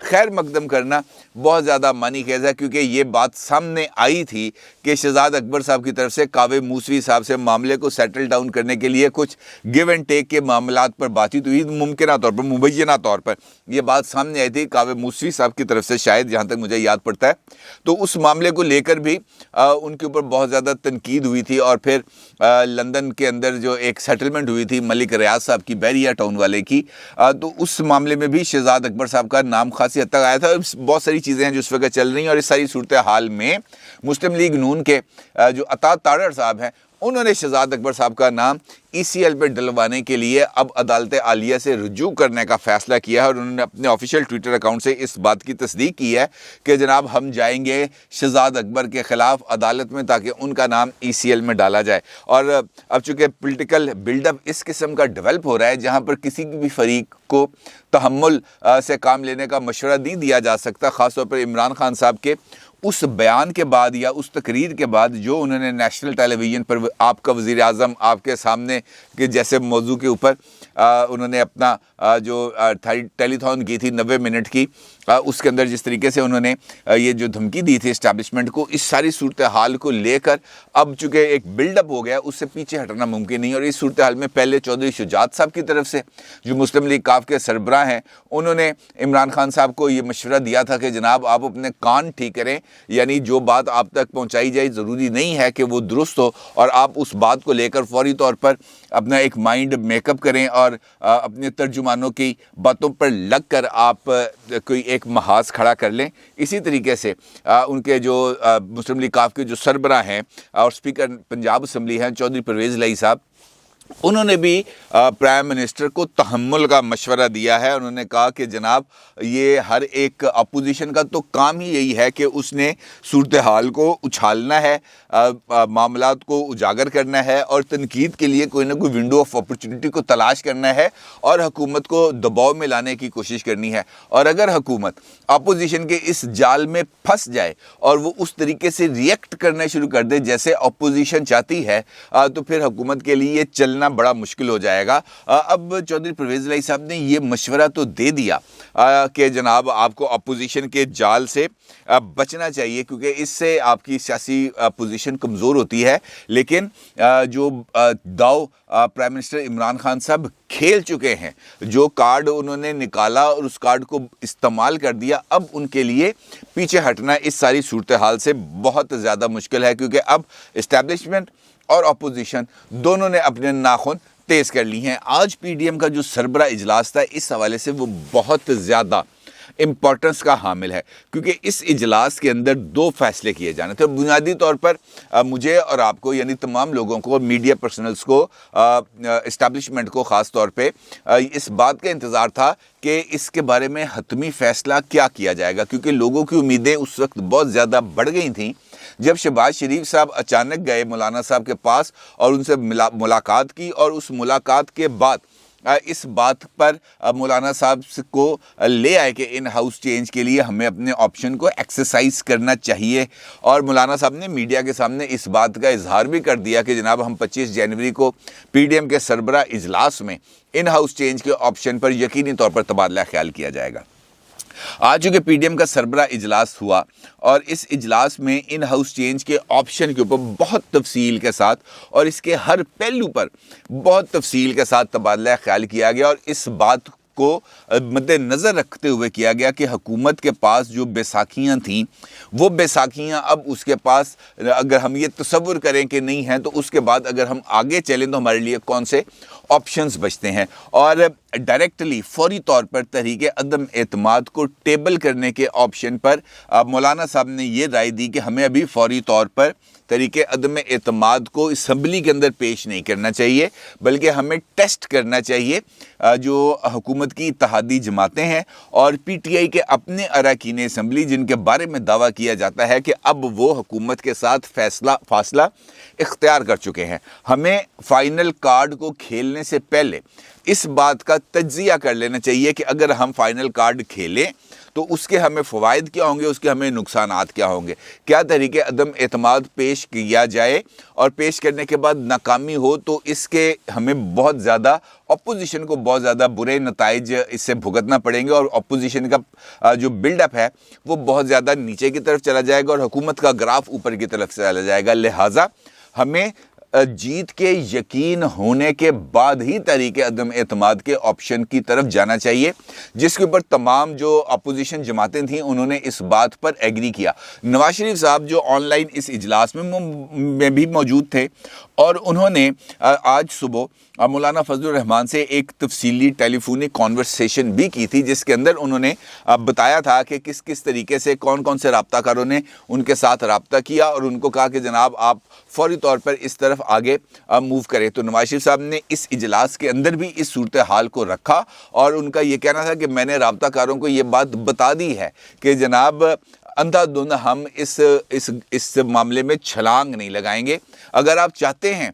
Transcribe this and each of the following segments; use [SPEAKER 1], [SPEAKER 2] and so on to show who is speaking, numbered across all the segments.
[SPEAKER 1] خیر مقدم کرنا بہت زیادہ معنی خیز ہے، کیونکہ یہ بات سامنے آئی تھی کہ شہزاد اکبر صاحب کی طرف سے کاوہ موسوی صاحب سے معاملے کو سیٹل ڈاؤن کرنے کے لیے کچھ گیو اینڈ ٹیک کے معاملات پر بات چیت ہوئی، ممکنہ طور پر مبینہ طور پر یہ بات سامنے آئی تھی کاوہ موسوی صاحب کی طرف سے، شاید جہاں تک مجھے یاد پڑتا ہے، تو اس معاملے کو لے کر بھی ان کے اوپر بہت زیادہ تنقید ہوئی تھی، اور پھر لندن کے اندر جو ایک سیٹلمنٹ ہوئی تھی ملک ریاض صاحب کی بیریا ٹاؤن والے کی، تو اس معاملے میں بھی شہزاد اکبر صاحب کا نام خاصی حد تک آیا تھا۔ بہت ساری چیزیں ہیں جو اس وقت چل رہی ہیں، اور اس ساری صورتحال میں مسلم لیگ نون کے جو عطا تاڑر صاحب ہیں، انہوں نے شہزاد اکبر صاحب کا نام ای سی ایل پہ ڈلوانے کے لیے اب عدالت عالیہ سے رجوع کرنے کا فیصلہ کیا ہے، اور انہوں نے اپنے آفیشیل ٹویٹر اکاؤنٹ سے اس بات کی تصدیق کی ہے کہ جناب ہم جائیں گے شہزاد اکبر کے خلاف عدالت میں تاکہ ان کا نام ای سی ایل میں ڈالا جائے۔ اور اب چونکہ پولیٹیکل بلڈ اپ اس قسم کا ڈیولپ ہو رہا ہے جہاں پر کسی بھی فریق کو تحمل سے کام لینے کا مشورہ نہیں دیا جا سکتا، خاص طور پر عمران خان صاحب کے اس بیان کے بعد یا اس تقریر کے بعد جو انہوں نے نیشنل ٹیلی ویژن پر آپ کا وزیر اعظم آپ کے سامنے کے جیسے موضوع کے اوپر انہوں نے اپنا جو ٹیلی تھون کی تھی 90 منٹ کی، اس کے اندر جس طریقے سے انہوں نے یہ جو دھمکی دی تھی اسٹیبلشمنٹ کو، اس ساری صورتحال کو لے کر اب چونکہ ایک بلڈ اپ ہو گیا، اس سے پیچھے ہٹنا ممکن نہیں۔ اور اس صورتحال میں پہلے چودھری شجاعت صاحب کی طرف سے جو مسلم لیگ کاف کے سربراہ ہیں، انہوں نے عمران خان صاحب کو یہ مشورہ دیا تھا کہ جناب آپ اپنے کان ٹھیک کریں، یعنی جو بات آپ تک پہنچائی جائے ضروری نہیں ہے کہ وہ درست ہو، اور آپ اس بات کو لے کر فوری طور پر اپنا ایک مائنڈ میک اپ کریں اور اپنے ترجمانوں کی باتوں پر لگ کر آپ کوئی ایک محاذ کھڑا کر لیں۔ اسی طریقے سے ان کے جو مسلم لیگ کاف کے جو سربراہ ہیں اور اسپیکر پنجاب اسمبلی ہیں چودھری پرویز الہی صاحب، انہوں نے بھی پرائم منسٹر کو تحمل کا مشورہ دیا ہے۔ انہوں نے کہا کہ جناب یہ ہر ایک اپوزیشن کا تو کام ہی یہی ہے کہ اس نے صورتحال کو اچھالنا ہے، معاملات کو اجاگر کرنا ہے، اور تنقید کے لیے کوئی نہ کوئی ونڈو آف اپرچونٹی کو تلاش کرنا ہے، اور حکومت کو دباؤ میں لانے کی کوشش کرنی ہے۔ اور اگر حکومت اپوزیشن کے اس جال میں پھنس جائے اور وہ اس طریقے سے ریئیکٹ کرنا شروع کر دے جیسے اپوزیشن چاہتی ہے، تو پھر حکومت کے لیے چلنا بڑا مشکل ہو جائے گا۔ اب چودھری پرویز الہی صاحب نے یہ مشورہ تو دے دیا کہ جناب آپ کو اپوزیشن کے جال سے بچنا چاہیے، کیونکہ اس سے آپ کی سیاسی پوزیشن کمزور ہوتی ہے، لیکن جو داؤ پرائم منسٹر عمران خان صاحب کھیل چکے ہیں، جو کارڈ انہوں نے نکالا اور اس کارڈ کو استعمال کر دیا، اب ان کے لیے پیچھے ہٹنا اس ساری صورتحال سے بہت زیادہ مشکل ہے، کیونکہ اب اسٹیبلشمنٹ اور اپوزیشن دونوں نے اپنے ناخن تیز کر لی ہیں۔ آج پی ڈی ایم کا جو سربراہ اجلاس تھا، اس حوالے سے وہ بہت زیادہ امپورٹنس کا حامل ہے، کیونکہ اس اجلاس کے اندر 2 فیصلے کیے جانے تھے۔ بنیادی طور پر مجھے اور آپ کو، یعنی تمام لوگوں کو، میڈیا پرسنلز کو، اسٹیبلشمنٹ کو خاص طور پہ اس بات کا انتظار تھا کہ اس کے بارے میں حتمی فیصلہ کیا کیا جائے گا، کیونکہ لوگوں کی امیدیں اس وقت بہت زیادہ بڑھ گئی تھیں جب شہباز شریف صاحب اچانک گئے مولانا صاحب کے پاس اور ان سے ملاقات کی، اور اس ملاقات کے بعد اس بات پر مولانا صاحب کو لے آئے کہ ان ہاؤس چینج کے لیے ہمیں اپنے آپشن کو ایکسرسائز کرنا چاہیے، اور مولانا صاحب نے میڈیا کے سامنے اس بات کا اظہار بھی کر دیا کہ جناب ہم 25 جنوری کو پی ڈی ایم کے سربراہ اجلاس میں ان ہاؤس چینج کے آپشن پر یقینی طور پر تبادلہ خیال کیا جائے گا۔ آج چونکہ پی ڈی ایم کا سربراہ اجلاس ہوا، اور اس اجلاس میں ان ہاؤس چینج کے آپشن کے اوپر بہت تفصیل کے ساتھ اور اس کے ہر پہلو پر بہت تفصیل کے ساتھ تبادلہ خیال کیا گیا، اور اس بات کو مد نظر رکھتے ہوئے کیا گیا کہ حکومت کے پاس جو بیساکھیاں تھیں، وہ بیساکھیاں اب اس کے پاس، اگر ہم یہ تصور کریں کہ نہیں ہیں، تو اس کے بعد اگر ہم آگے چلیں تو ہمارے لیے کون سے آپشنز بچتے ہیں۔ اور ڈائریکٹلی فوری طور پر تحریک عدم اعتماد کو ٹیبل کرنے کے آپشن پر مولانا صاحب نے یہ رائے دی کہ ہمیں ابھی فوری طور پر تحریک عدم اعتماد کو اسمبلی کے اندر پیش نہیں کرنا چاہیے، بلکہ ہمیں ٹیسٹ کرنا چاہیے جو حکومت کی اتحادی جماعتیں ہیں اور پی ٹی آئی کے اپنے اراکین اسمبلی، جن کے بارے میں دعویٰ کیا جاتا ہے کہ اب وہ حکومت کے ساتھ فاصلہ اختیار کر چکے ہیں۔ ہمیں فائنل کارڈ کو کھیلنے سے پہلے اس بات کا تجزیہ کر لینا چاہیے کہ اگر ہم فائنل کارڈ کھیلیں تو اس کے ہمیں فوائد کیا ہوں گے, اس کے ہمیں نقصانات کیا ہوں گے, کیا طریقے عدم اعتماد پیش کیا جائے, اور پیش کرنے کے بعد ناکامی ہو تو اس کے ہمیں بہت زیادہ اپوزیشن کو بہت زیادہ برے نتائج اس سے بھگتنا پڑیں گے, اور اپوزیشن کا جو بلڈ اپ ہے وہ بہت زیادہ نیچے کی طرف چلا جائے گا اور حکومت کا گراف اوپر کی طرف چلا جائے گا. لہٰذا ہمیں جیت کے یقین ہونے کے بعد ہی طریقے عدم اعتماد کے آپشن کی طرف جانا چاہیے, جس کے اوپر تمام جو اپوزیشن جماعتیں تھیں انہوں نے اس بات پر ایگری کیا. نواز شریف صاحب جو آن لائن اس اجلاس میں بھی موجود تھے, اور انہوں نے آج صبح مولانا فضل الرحمان سے ایک تفصیلی ٹیلی فونک کانورسیشن بھی کی تھی, جس کے اندر انہوں نے بتایا تھا کہ کس کس طریقے سے کون کون سے رابطہ کاروں نے ان کے ساتھ رابطہ کیا, اور ان کو کہا کہ جناب آپ فوری طور پر اس طرف آگے موو کریں. تو نواز شریف صاحب نے اس اجلاس کے اندر بھی اس صورتحال کو رکھا, اور ان کا یہ کہنا تھا کہ میں نے رابطہ کاروں کو یہ بات بتا دی ہے کہ جناب اندھا دھند ہم اس معاملے میں چھلانگ نہیں لگائیں گے. اگر آپ چاہتے ہیں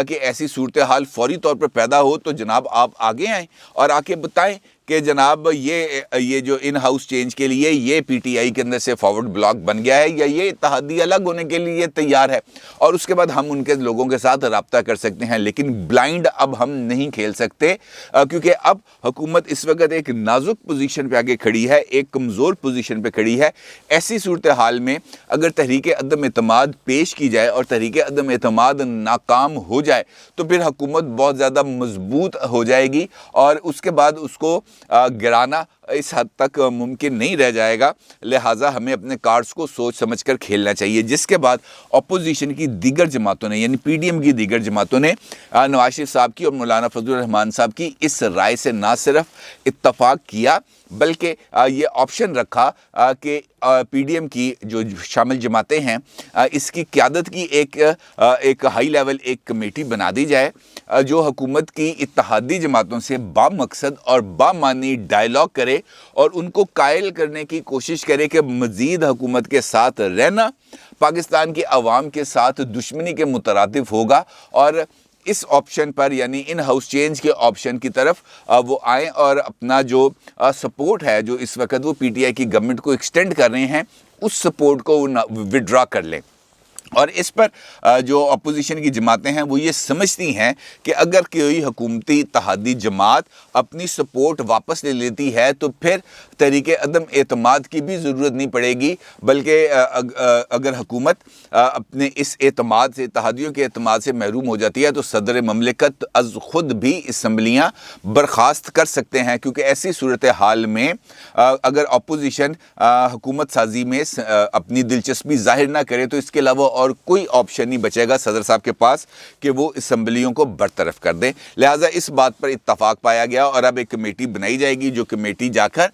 [SPEAKER 1] کہ ایسی صورتحال فوری طور پر پیدا ہو تو جناب آپ آگے آئیں اور آ کے بتائیں کہ جناب یہ جو ان ہاؤس چینج کے لیے یہ پی ٹی آئی کے اندر سے فارورڈ بلاک بن گیا ہے, یا یہ اتحادی الگ ہونے کے لیے تیار ہے, اور اس کے بعد ہم ان کے لوگوں کے ساتھ رابطہ کر سکتے ہیں. لیکن بلائنڈ اب ہم نہیں کھیل سکتے, کیونکہ اب حکومت اس وقت ایک نازک پوزیشن پہ آگے کھڑی ہے, ایک کمزور پوزیشن پہ کھڑی ہے. ایسی صورتحال میں اگر تحریک عدم اعتماد پیش کی جائے اور تحریک عدم اعتماد ناکام ہو جائے تو پھر حکومت بہت زیادہ مضبوط ہو جائے گی, اور اس کے بعد اس کو گرانا اس حد تک ممکن نہیں رہ جائے گا. لہٰذا ہمیں اپنے کارڈز کو سوچ سمجھ کر کھیلنا چاہیے. جس کے بعد اپوزیشن کی دیگر جماعتوں نے, یعنی پی ڈی ایم کی دیگر جماعتوں نے نواز شریف صاحب کی اور مولانا فضل الرحمان صاحب کی اس رائے سے نہ صرف اتفاق کیا بلکہ یہ آپشن رکھا کہ پی ڈی ایم کی جو شامل جماعتیں ہیں اس کی قیادت کی ایک ہائی لیول ایک کمیٹی بنا دی جائے جو حکومت کی اتحادی جماعتوں سے با مقصد اور با معنی ڈائلاگ کرے اور ان کو قائل کرنے کی کوشش کرے کہ مزید حکومت کے ساتھ رہنا پاکستان کی عوام کے ساتھ دشمنی کے مترادف ہوگا. اور اس آپشن پر یعنی ان ہاؤس چینج کے آپشن کی طرف وہ آئیں اور اپنا جو سپورٹ ہے جو اس وقت وہ پی ٹی آئی کی گورنمنٹ کو ایکسٹینڈ کر رہے ہیں اس سپورٹ کو وڈرا کر لیں. اور اس پر جو اپوزیشن کی جماعتیں ہیں وہ یہ سمجھتی ہیں کہ اگر کوئی حکومتی اتحادی جماعت اپنی سپورٹ واپس لے لیتی ہے تو پھر تحریک عدم اعتماد کی بھی ضرورت نہیں پڑے گی, بلکہ اگر حکومت اپنے اس اعتماد سے اتحادیوں کے اعتماد سے محروم ہو جاتی ہے تو صدر مملکت از خود بھی اسمبلیاں برخاست کر سکتے ہیں, کیونکہ ایسی صورتحال میں اگر اپوزیشن حکومت سازی میں اپنی دلچسپی ظاہر نہ کرے تو اس کے علاوہ اور کوئی آپشن نہیں بچے گا صدر صاحب کے پاس کہ وہ اسمبلیوں کو برطرف کر دیں. لہٰذا اس بات پر اتفاق پایا گیا اور اب ایک کمیٹی بنائی جائے گی جو کمیٹی جا کر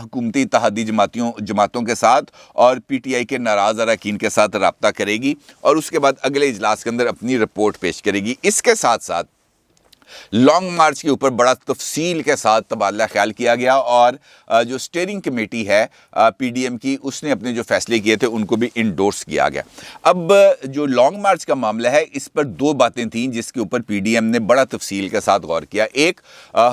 [SPEAKER 1] حکومتی اتحادی جماعتوں کے ساتھ اور پی ٹی آئی کے ناراض اراکین کے ساتھ رابطہ کرے گی اور اس کے بعد اگلے اجلاس کے اندر اپنی رپورٹ پیش کرے گی. اس کے ساتھ ساتھ لانگ مارچ کے اوپر بڑا تفصیل کے ساتھ تبادلہ خیال کیا گیا اور جو سٹیئرنگ کمیٹی ہے پی ڈی ایم کی اس نے اپنے جو فیصلے کیے تھے ان کو بھی انڈورس کیا گیا. اب جو لانگ مارچ کا معاملہ ہے اس پر دو باتیں تھیں جس کے اوپر پی ڈی ایم نے بڑا تفصیل کے ساتھ غور کیا. ایک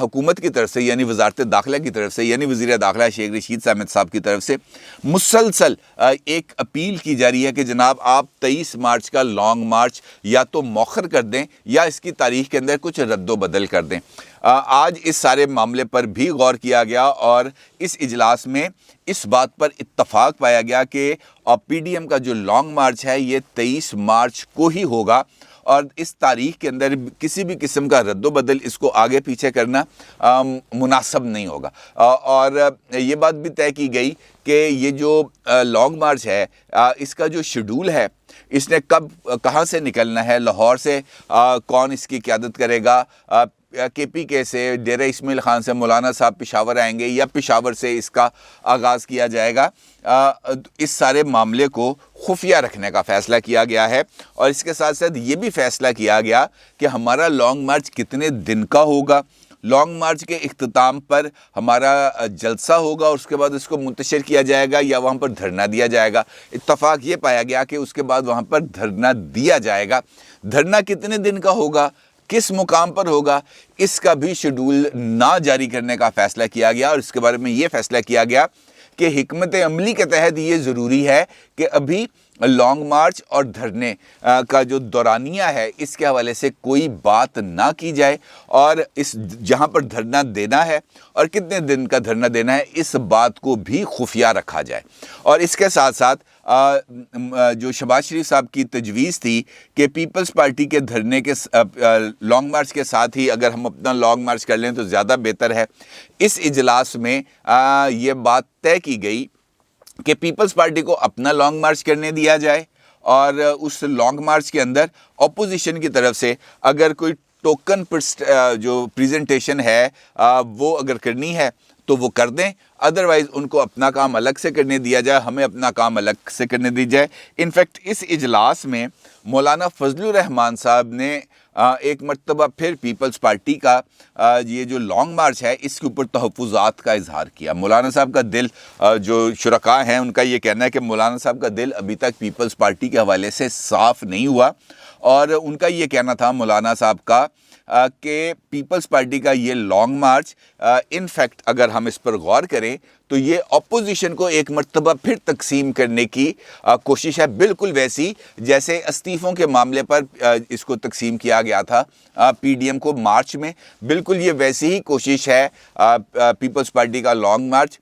[SPEAKER 1] حکومت کی طرف سے یعنی وزارت داخلہ کی طرف سے یعنی وزیر داخلہ شیخ رشید احمد صاحب کی طرف سے مسلسل ایک اپیل کی جا رہی ہے کہ جناب آپ 23 مارچ کا لانگ مارچ یا تو مؤخر کر دیں یا اس کی تاریخ کے اندر کچھ رد و بدل کر دیں. آج اس سارے معاملے پر بھی غور کیا گیا اور اس اجلاس میں اس بات پر اتفاق پایا گیا کہ پی ڈی ایم کا جو لانگ مارچ ہے یہ 23 مارچ کو ہی ہوگا اور اس تاریخ کے اندر کسی بھی قسم کا رد و بدل اس کو آگے پیچھے کرنا مناسب نہیں ہوگا. اور یہ بات بھی طے کی گئی کہ یہ جو لانگ مارچ ہے اس کا جو شیڈول ہے اس نے کہاں سے نکلنا ہے, لاہور سے کون اس کی قیادت کرے گا, کے پی کے سے ڈیرہ اسماعیل خان سے مولانا صاحب پشاور آئیں گے یا پشاور سے اس کا آغاز کیا جائے گا. اس سارے معاملے کو خفیہ رکھنے کا فیصلہ کیا گیا ہے اور اس کے ساتھ ساتھ یہ بھی فیصلہ کیا گیا کہ ہمارا لانگ مارچ کتنے دن کا ہوگا. لانگ مارچ کے اختتام پر ہمارا جلسہ ہوگا اور اس کے بعد اس کو منتشر کیا جائے گا یا وہاں پر دھرنا دیا جائے گا. اتفاق یہ پایا گیا کہ اس کے بعد وہاں پر دھرنا دیا جائے گا. دھرنا کتنے دن کا ہوگا, کس مقام پر ہوگا, اس کا بھی شیڈول نہ جاری کرنے کا فیصلہ کیا گیا اور اس کے بارے میں یہ فیصلہ کیا گیا کہ حکمت عملی کے تحت یہ ضروری ہے کہ ابھی لانگ مارچ اور دھرنے کا جو دورانیہ ہے اس کے حوالے سے کوئی بات نہ کی جائے، اور اس جہاں پر دھرنا دینا ہے اور کتنے دن کا دھرنا دینا ہے اس بات کو بھی خفیہ رکھا جائے۔ اور اس کے ساتھ ساتھ جو شہباز شریف صاحب کی تجویز تھی کہ پیپلز پارٹی کے دھرنے کے لانگ مارچ کے ساتھ ہی اگر ہم اپنا لانگ مارچ کر لیں تو زیادہ بہتر ہے، اس اجلاس میں یہ بات طے کی گئی کہ پیپلز پارٹی کو اپنا لانگ مارچ کرنے دیا جائے، اور اس لانگ مارچ کے اندر اپوزیشن کی طرف سے اگر کوئی ٹوکن جو پریزنٹیشن ہے وہ اگر کرنی ہے تو وہ کر دیں، ادروائز ان کو اپنا کام الگ سے کرنے دیا جائے، ہمیں اپنا کام الگ سے کرنے دی جائے۔ انفیکٹ اس اجلاس میں مولانا فضل الرحمان صاحب نے ایک مرتبہ پھر پیپلز پارٹی کا یہ جو لانگ مارچ ہے اس کے اوپر تحفظات کا اظہار کیا۔ مولانا صاحب کا دل، جو شرکاء ہیں ان کا یہ کہنا ہے کہ مولانا صاحب کا دل ابھی تک پیپلز پارٹی کے حوالے سے صاف نہیں ہوا، اور ان کا یہ کہنا تھا مولانا صاحب کا کہ پیپلز پارٹی کا یہ لانگ مارچ انفیکٹ اگر ہم اس پر غور کریں تو یہ اپوزیشن کو ایک مرتبہ پھر تقسیم کرنے کی کوشش ہے، بالکل ویسی جیسے استعفوں کے معاملے پر اس کو تقسیم کیا گیا تھا پی ڈی ایم کو مارچ میں، بالکل یہ ویسی ہی کوشش ہے پیپلز پارٹی کا لانگ مارچ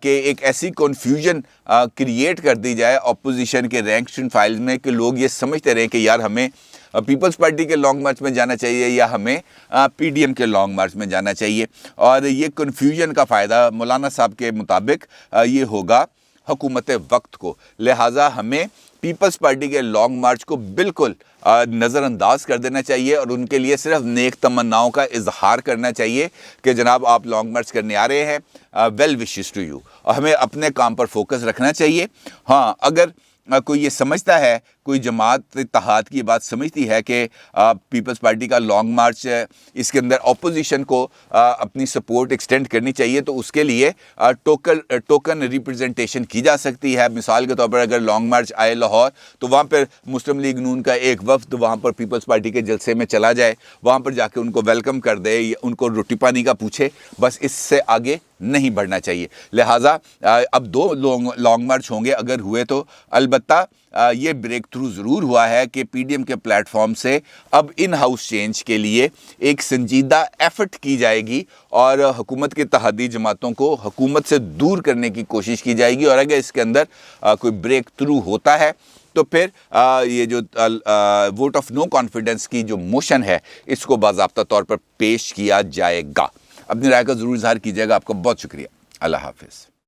[SPEAKER 1] کہ ایک ایسی کنفیوژن کریٹ کر دی جائے اپوزیشن کے رینکس اینڈ فائلز میں کہ لوگ یہ سمجھتے رہیں کہ یار ہمیں پیپلز پارٹی کے لانگ مارچ میں جانا چاہیے یا ہمیں پی ڈی ایم کے لانگ مارچ میں جانا چاہیے، اور یہ کنفیوژن کا فائدہ مولانا صاحب کے مطابق یہ ہوگا حکومت وقت کو، لہٰذا ہمیں پیپلز پارٹی کے لانگ مارچ کو بالکل نظر انداز کر دینا چاہیے، اور ان کے لیے صرف نیک تمناؤں کا اظہار کرنا چاہیے کہ جناب آپ لانگ مارچ کرنے آ رہے ہیں، ویل وشز ٹو یو، اور ہمیں اپنے کام پر فوکس رکھنا چاہیے۔ ہاں، اگر کوئی یہ سمجھتا ہے، کوئی جماعت اتحاد کی بات سمجھتی ہے کہ پیپلز پارٹی کا لانگ مارچ اس کے اندر اپوزیشن کو اپنی سپورٹ ایکسٹینڈ کرنی چاہیے تو اس کے لیے ٹوکن ریپرزنٹیشن کی جا سکتی ہے۔ مثال کے طور پر اگر لانگ مارچ آئے لاہور تو وہاں پر مسلم لیگ نون کا ایک وفد وہاں پر پیپلز پارٹی کے جلسے میں چلا جائے، وہاں پر جا کے ان کو ویلکم کر دے، ان کو روٹی پانی کا پوچھے، بس اس سے آگے نہیں بڑھنا چاہیے۔ لہٰذا اب 2 لانگ مارچ ہوں گے، اگر ہوئے تو البتہ یہ بریک تھرو ضرور ہوا ہے کہ پی ڈی ایم کے پلیٹ فارم سے اب ان ہاؤس چینج کے لیے ایک سنجیدہ ایفرٹ کی جائے گی، اور حکومت کے اتحادی جماعتوں کو حکومت سے دور کرنے کی کوشش کی جائے گی، اور اگر اس کے اندر کوئی بریک تھرو ہوتا ہے تو پھر یہ جو ووٹ آف نو کانفیڈنس کی جو موشن ہے اس کو باضابطہ طور پر پیش کیا جائے گا۔ اپنی رائے کا ضرور اظہار کیجیے گا۔ آپ کا بہت شکریہ۔ اللہ حافظ۔